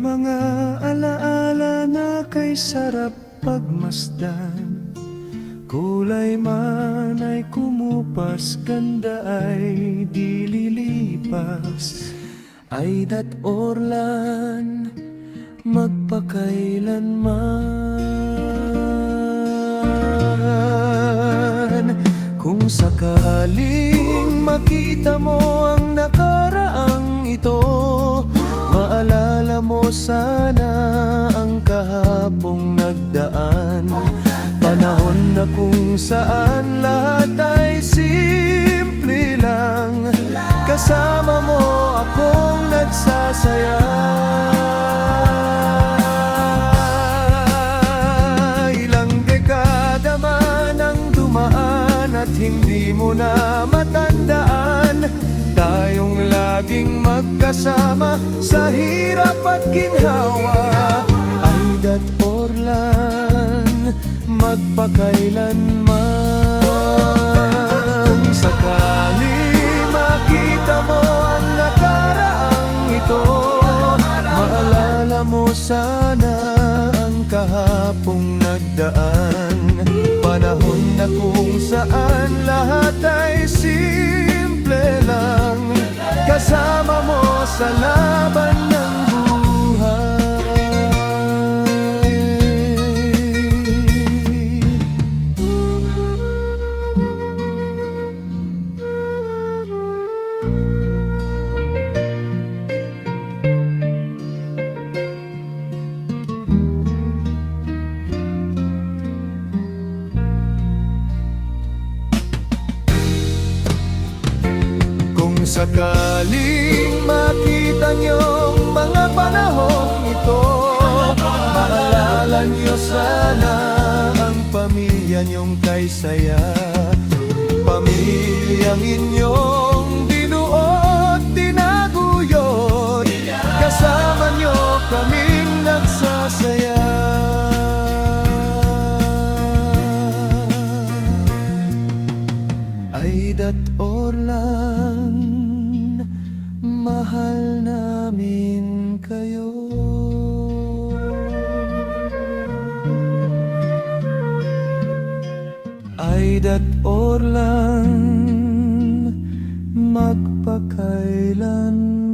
mga alaala na kay sarap pagmasdan. Kulay man ay kumupas, ganda ay di lilipas. Ay dat orlan magpakailanman. Kung sakaling makita mo ang nakaraang ito, maalala mo sana ang kahapong nagdaan. Panahon na kung saan lahat ay simple lang. Kasama mo akong nagsasaya. Ilang dekada man ang dumaan at hindi mo na matandaan. Tayong laging magkasama sa hirap at ginhawa. Ay dat orlan magpakailanman. Sakali makita mo ang nakaraang ito, maalala mo sana ang kahapong nagdaan. Panahon na kung saan lahat ay simple lang. Kasama mo sa laban ng buhay. Kung sakaling makita niyong mga panahong ito, maalala niyo sana ang pamilya niyong kay saya. Pamilyang inyong binuot, tinaguyod. Kasama niyo kaming nagsasaya. Ay dat orlan, mahal namin kayo. Ay dat orlan, magpakailanman.